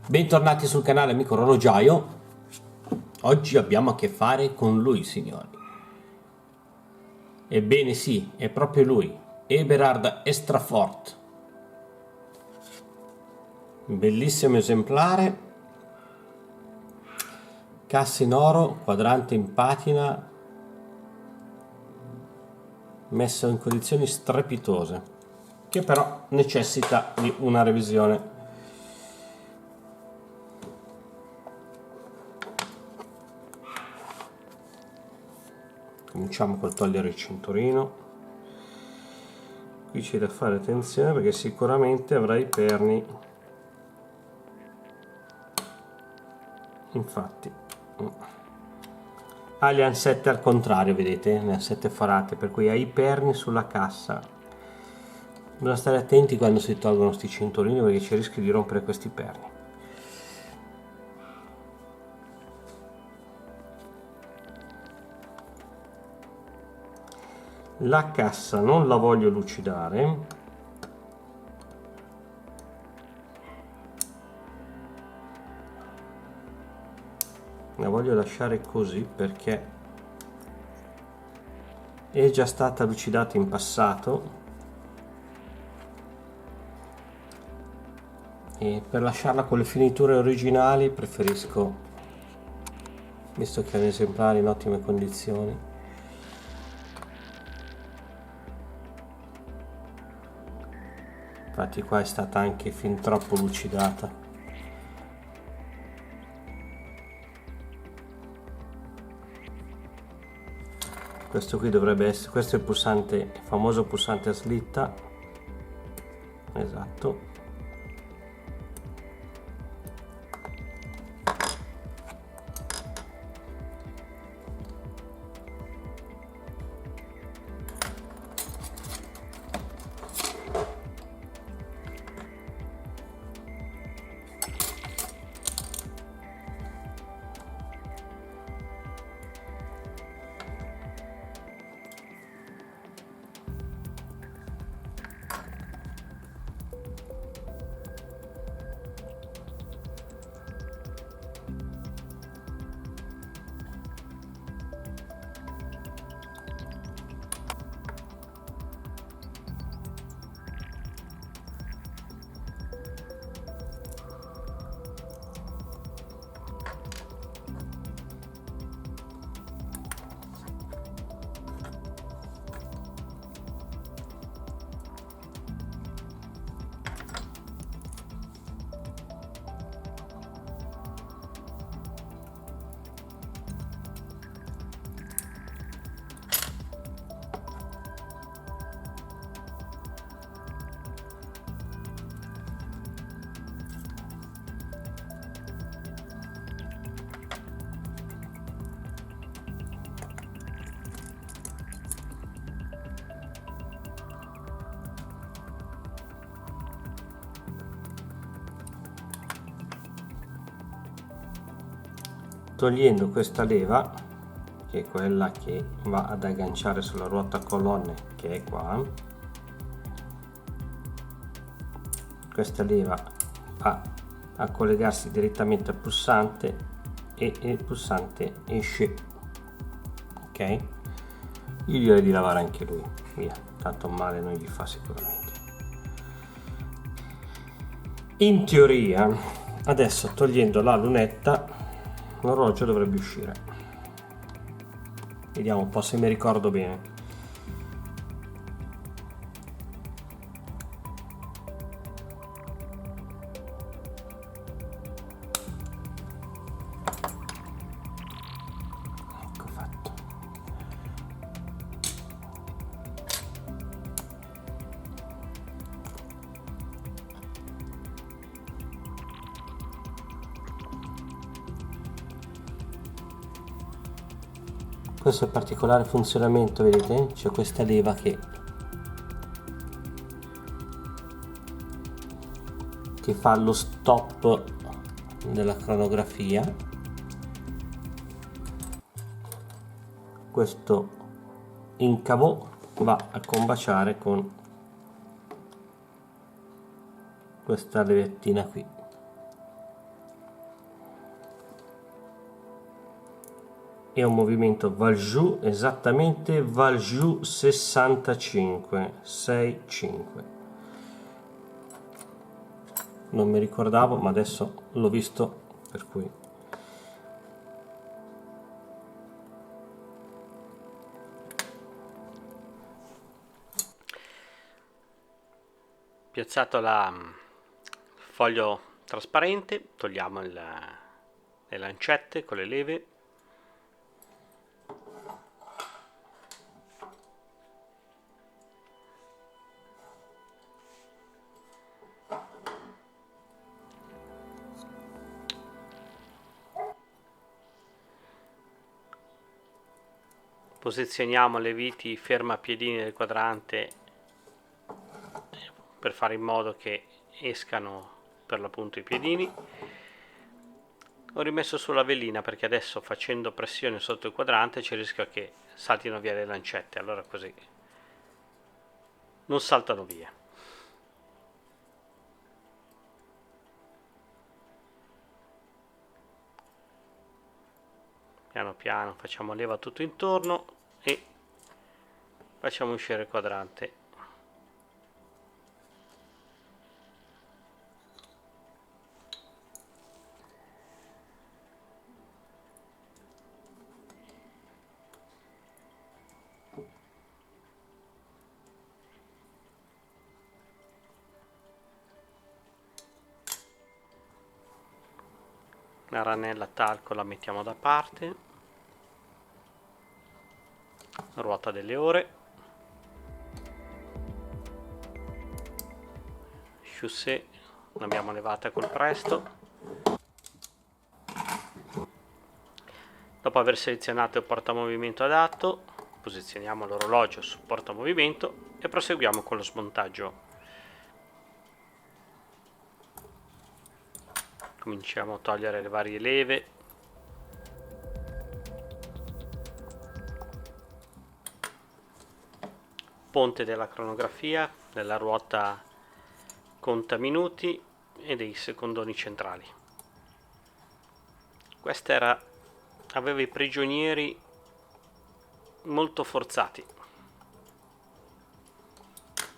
Bentornati sul canale Amico Orologiaio. Oggi abbiamo a che fare con lui, signori. Ebbene sì, è proprio lui, Eberhard Estrafort. Bellissimo esemplare, cassa in oro, quadrante in patina, messo in condizioni strepitose, che però necessita di una revisione. Cominciamo col togliere il cinturino. Qui c'è da fare attenzione perché sicuramente avrà i perni, infatti ha le ansette al contrario, vedete, le ansette forate, per cui ha i perni sulla cassa. Bisogna stare attenti quando si tolgono questi cinturini perché c'è il rischio di rompere questi perni. La cassa non la voglio lucidare, la voglio lasciare così perché è già stata lucidata in passato e per lasciarla con le finiture originali preferisco, visto che è un esemplare in ottime condizioni. Infatti qua è stata anche fin troppo lucidata. Questo qui dovrebbe essere, questo è il pulsante, il famoso pulsante a slitta, esatto. Togliendo questa leva, che è quella che va ad agganciare sulla ruota colonne, che è qua, questa leva va a collegarsi direttamente al pulsante e il pulsante esce, ok? Io direi di lavare anche lui, via, tanto male non gli fa sicuramente. In teoria adesso, togliendo la lunetta, l'orologio dovrebbe uscire. Vediamo un po' se mi ricordo bene. Ecco fatto. Questo è il particolare funzionamento, vedete? C'è questa leva che fa lo stop della cronografia. Questo incavo va a combaciare con questa levettina qui. e un movimento Valjoux, esattamente Valjoux 65, 6-5. Non mi ricordavo, ma adesso l'ho visto, per cui piazzato il foglio trasparente, togliamo le lancette con le leve. Posizioniamo le viti fermapiedini del quadrante per fare in modo che escano per l'appunto i piedini. Ho rimesso sulla velina perché adesso, facendo pressione sotto il quadrante, c'è il rischio che saltino via le lancette, allora così non saltano via. Piano piano facciamo leva tutto intorno e facciamo uscire il quadrante. La ranella talco la mettiamo da parte, ruota delle ore, chaussée l'abbiamo levata col presto. Dopo aver selezionato il portamovimento adatto, posizioniamo l'orologio sul portamovimento e proseguiamo con lo smontaggio. Cominciamo a togliere le varie leve. Ponte della cronografia, della ruota conta minuti e dei secondoni centrali. Questa aveva i prigionieri molto forzati.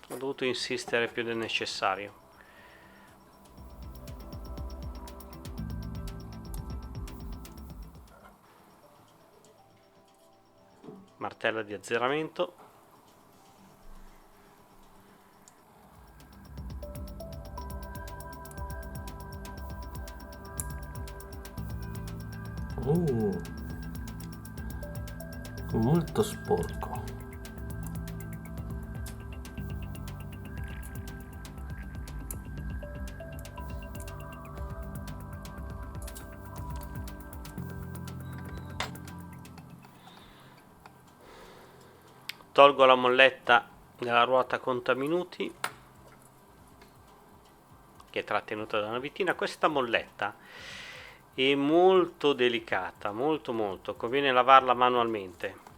Ho dovuto insistere più del necessario. Martello di azzeramento. molto sporco. Tolgo la molletta della ruota conta minuti, che è trattenuta da una vitina. Questa molletta è molto delicata, molto, conviene lavarla manualmente.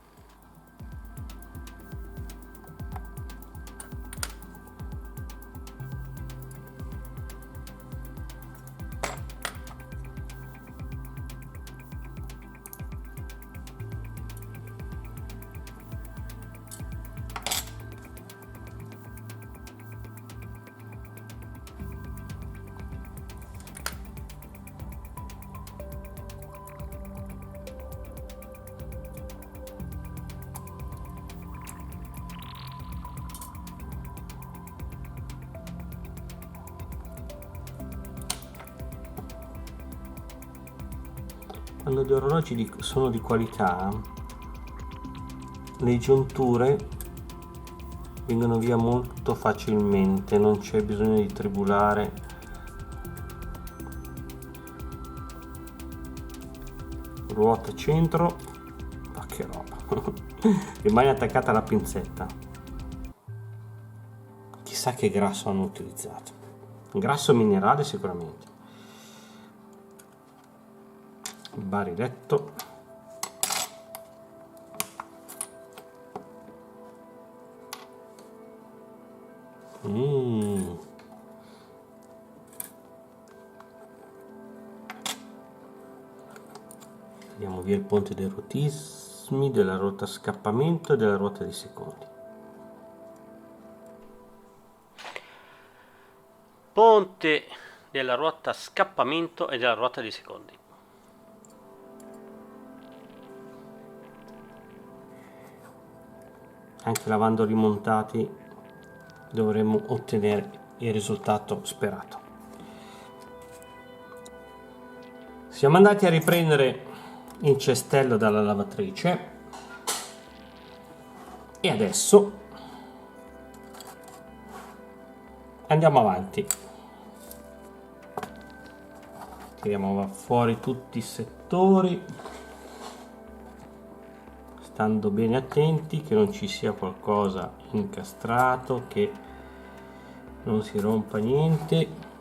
Quando gli orologi sono di qualità, le giunture vengono via molto facilmente, non c'è bisogno di tribulare. Ruota centro, ma che roba. Rimane attaccata alla pinzetta. Chissà che grasso hanno utilizzato. Grasso minerale sicuramente. Baridetto. Tiriamo via il ponte dei rotismi, della ruota scappamento e della ruota dei secondi. Ponte della ruota scappamento e della ruota dei secondi. Anche lavando rimontati dovremmo ottenere il risultato sperato. Siamo andati a riprendere il cestello dalla lavatrice e adesso andiamo avanti. Tiriamo fuori tutti i settori, stando bene attenti che non ci sia qualcosa incastrato, che non si rompa niente.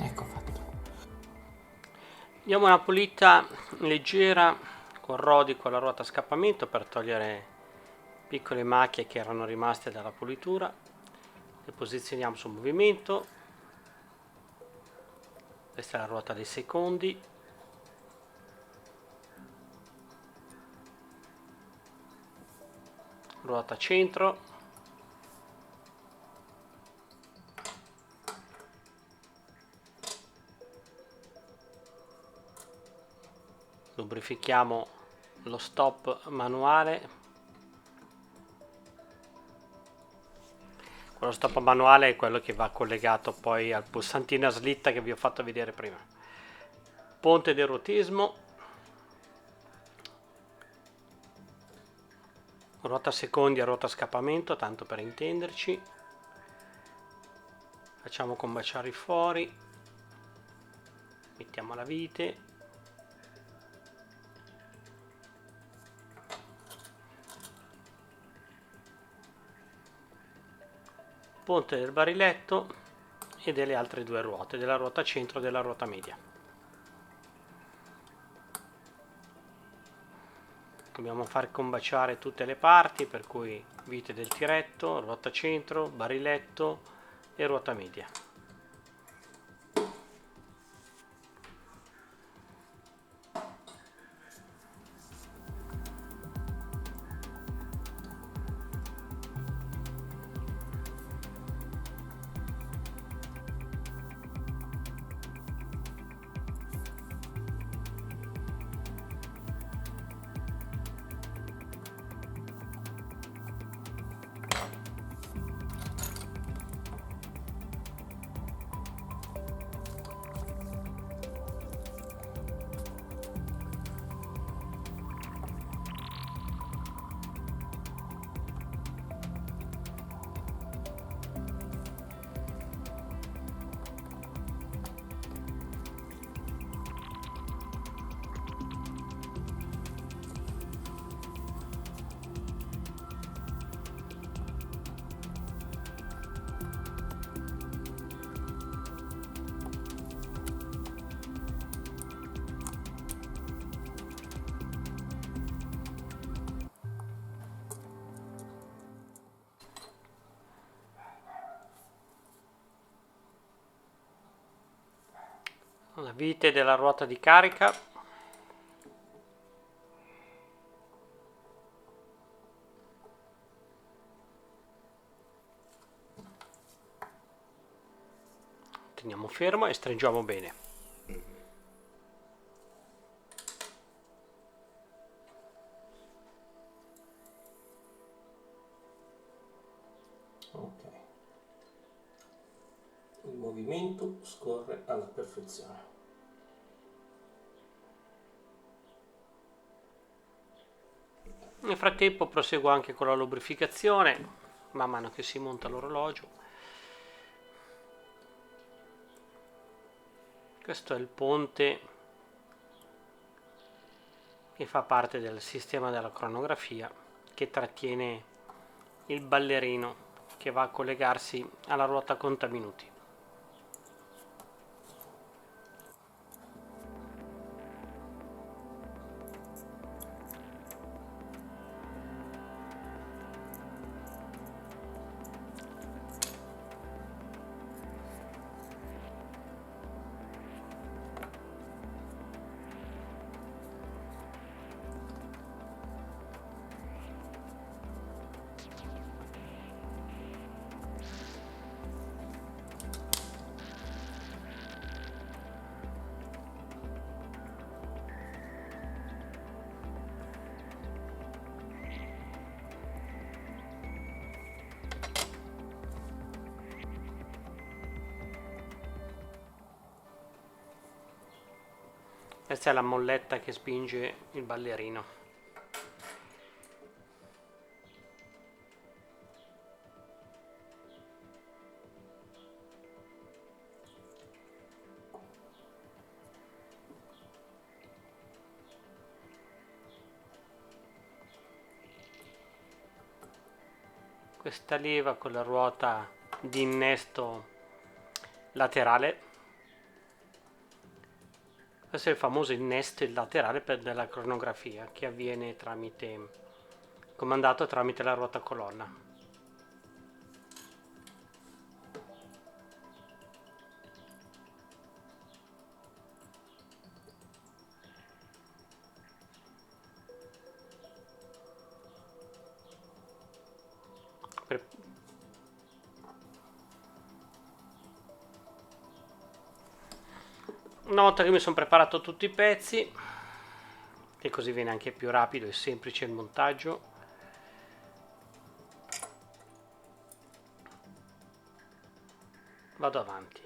Ecco fatto. Diamo una pulita leggera con Rodico alla ruota scappamento per togliere piccole macchie che erano rimaste dalla pulitura. Le posizioniamo sul movimento. Questa è la ruota dei secondi. Ruota centro. Lubrifichiamo lo stop manuale. Quello stop manuale è quello che va collegato poi al pulsantino a slitta che vi ho fatto vedere prima. Ponte del rotismo. Ruota secondi e ruota scappamento, tanto per intenderci. Facciamo combaciare i fori. Mettiamo la vite. Ponte del bariletto e delle altre due ruote, della ruota centro e della ruota media. Dobbiamo far combaciare tutte le parti, per cui vite del tiretto, ruota centro, bariletto e ruota media. La vite della ruota di carica. Teniamo fermo e stringiamo bene. Ok. movimento scorre alla perfezione. Nel frattempo proseguo anche con la lubrificazione, man mano che si monta l'orologio. Questo è il ponte che fa parte del sistema della cronografia, che trattiene il ballerino che va a collegarsi alla ruota contaminuti. Questa è la molletta che spinge il ballerino. Questa leva con la ruota di innesto laterale. Questo è il famoso innesto laterale della cronografia, che avviene comandato tramite la ruota colonna. Una volta che mi sono preparato tutti i pezzi, e così viene anche più rapido e semplice il montaggio, vado avanti.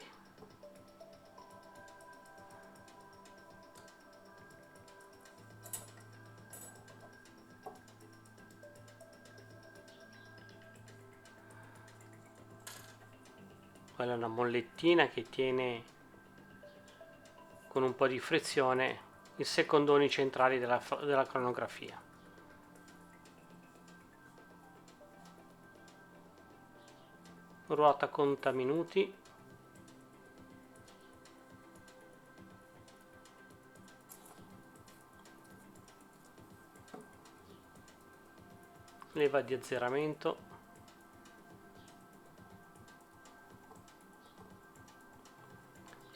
Quella è una mollettina che tiene con un po' di frizione i secondoni centrali della cronografia. Ruota conta minuti. Leva di azzeramento.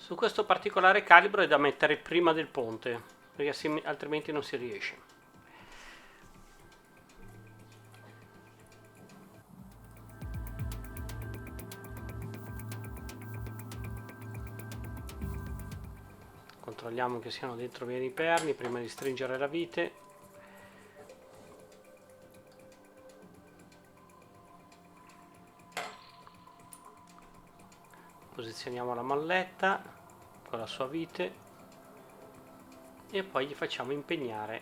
Su questo particolare calibro è da mettere prima del ponte, perché altrimenti non si riesce. Controlliamo che siano dentro bene i perni prima di stringere la vite. Posizioniamo la molletta con la sua vite e poi gli facciamo impegnare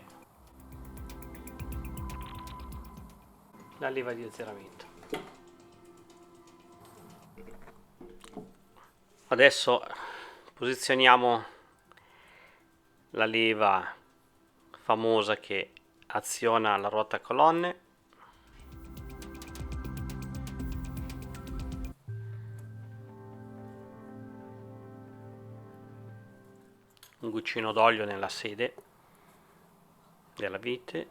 la leva di azzeramento. Adesso posizioniamo la leva famosa che aziona la ruota colonne. Un goccino d'olio nella sede della vite.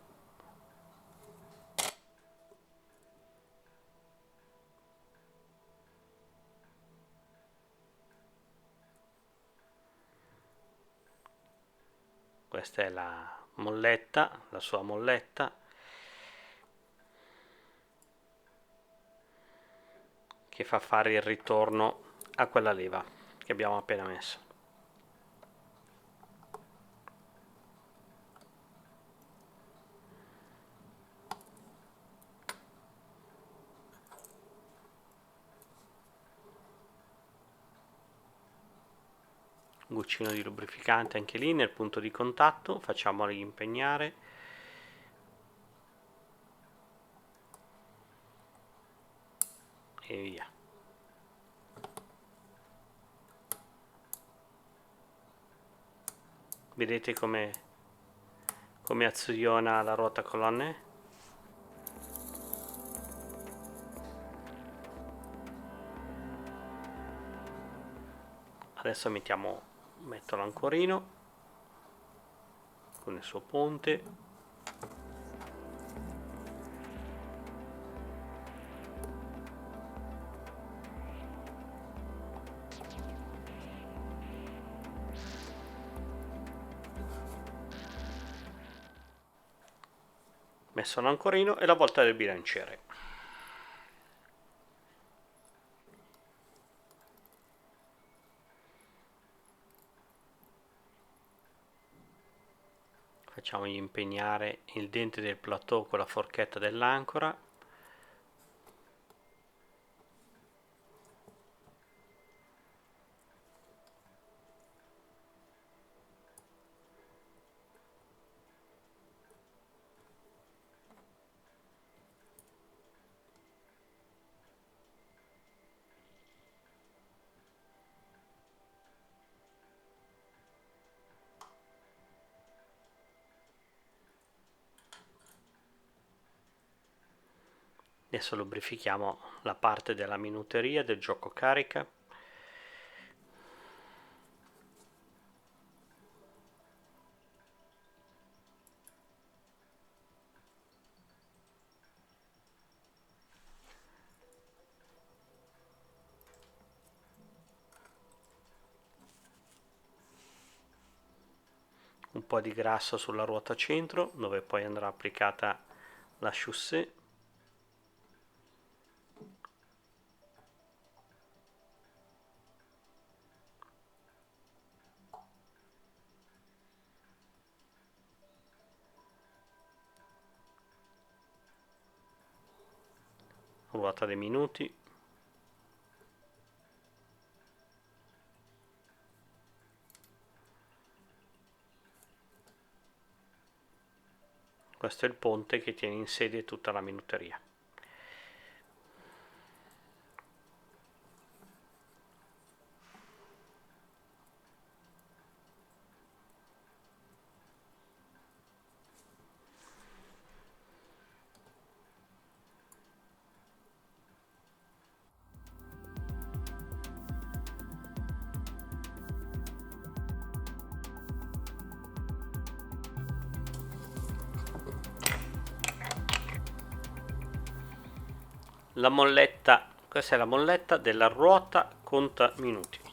Questa è la molletta, la sua molletta, che fa fare il ritorno a quella leva che abbiamo appena messo. un goccino di lubrificante anche lì nel punto di contatto, facciamolo impegnare. E via. Vedete come aziona la ruota colonne? Adesso metto l'ancorino con il suo ponte. Messo l'ancorino e la volta del bilanciere. Facciamogli impegnare il dente del plateau con la forchetta dell'ancora. Adesso lubrifichiamo la parte della minuteria del gioco carica. Un po' di grasso sulla ruota centro, dove poi andrà applicata la chaussée. Ruota dei minuti. Questo è il ponte che tiene in serie tutta la minuteria. La molletta, questa è la molletta della ruota conta minuti.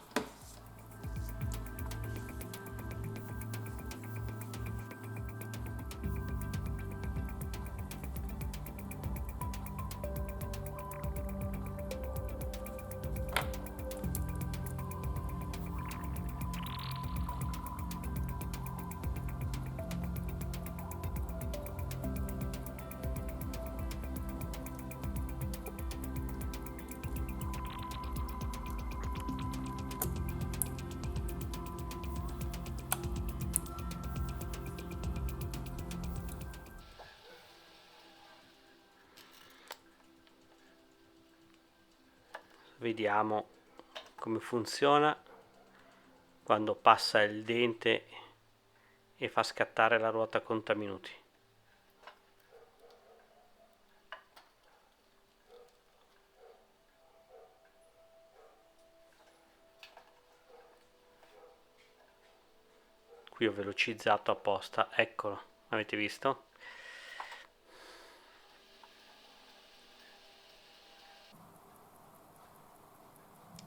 Vediamo come funziona quando passa il dente e fa scattare la ruota conta minuti. Qui ho velocizzato apposta, eccolo, avete visto?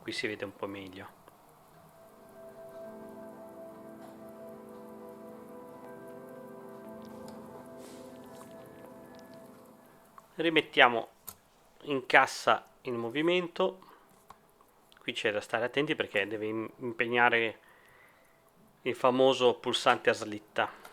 Qui si vede un po' meglio. Rimettiamo in cassa il movimento. Qui c'è da stare attenti perché deve impegnare il famoso pulsante a slitta.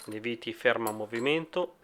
Inviti ferma movimento.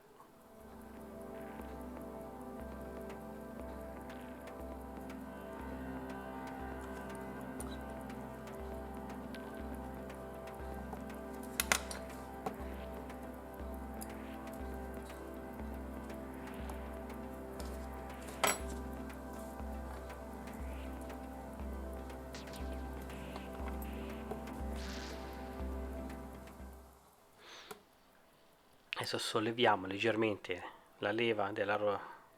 Adesso solleviamo leggermente la leva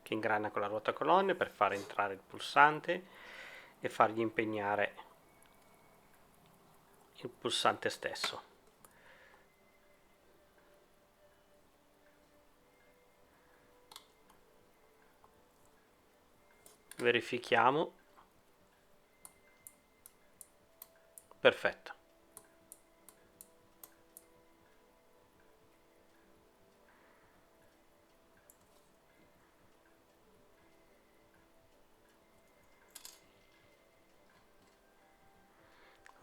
che ingrana con la ruota colonne per far entrare il pulsante e fargli impegnare il pulsante stesso. Verifichiamo. Perfetto.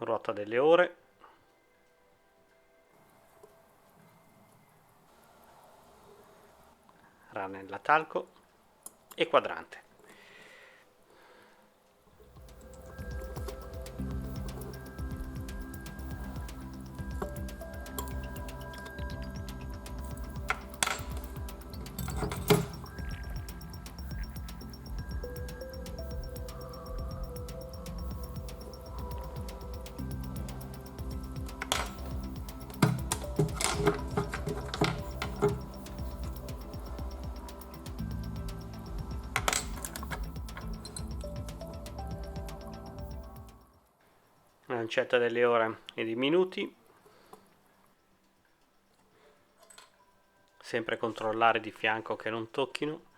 Ruota delle ore, ranella talco e quadrante. Lancetta delle ore e dei minuti, sempre controllare di fianco che non tocchino.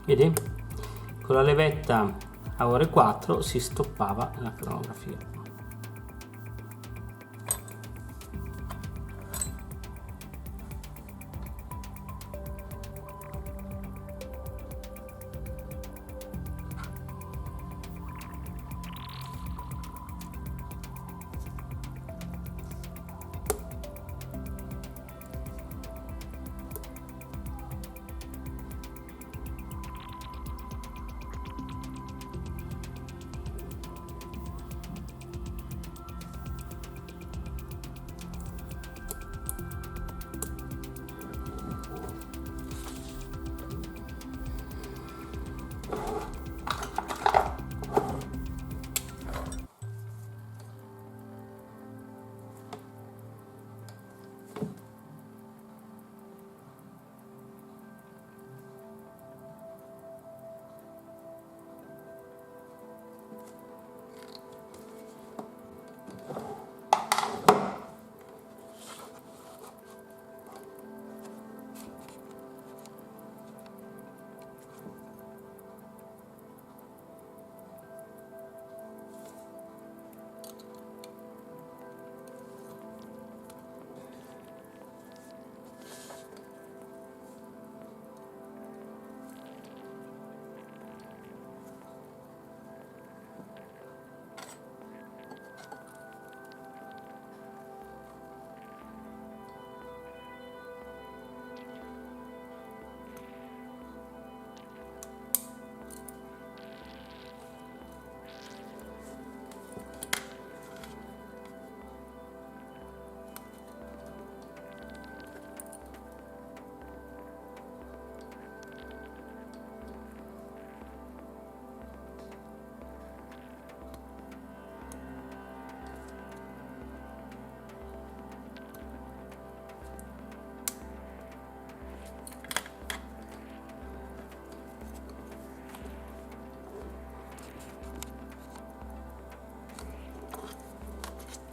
Vedi? Con la levetta a ore 4 si stoppava la cronografia.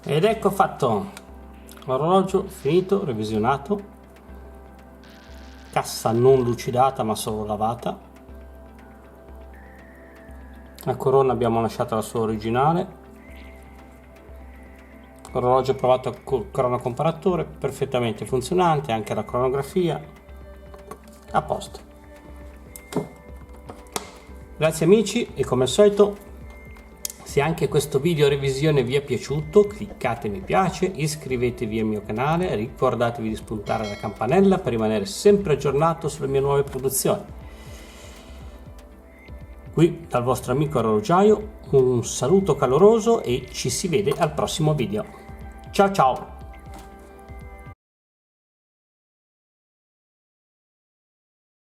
Ed ecco fatto, l'orologio finito, revisionato, cassa non lucidata ma solo lavata, la corona abbiamo lasciato la sua originale, l'orologio provato col cronocomparatore, perfettamente funzionante, anche la cronografia, a posto. Grazie amici, e come al solito, se anche questo video revisione vi è piaciuto, cliccate mi piace, iscrivetevi al mio canale, ricordatevi di spuntare la campanella per rimanere sempre aggiornato sulle mie nuove produzioni. Qui dal vostro amico orologiaio un saluto caloroso e ci si vede al prossimo video. Ciao ciao!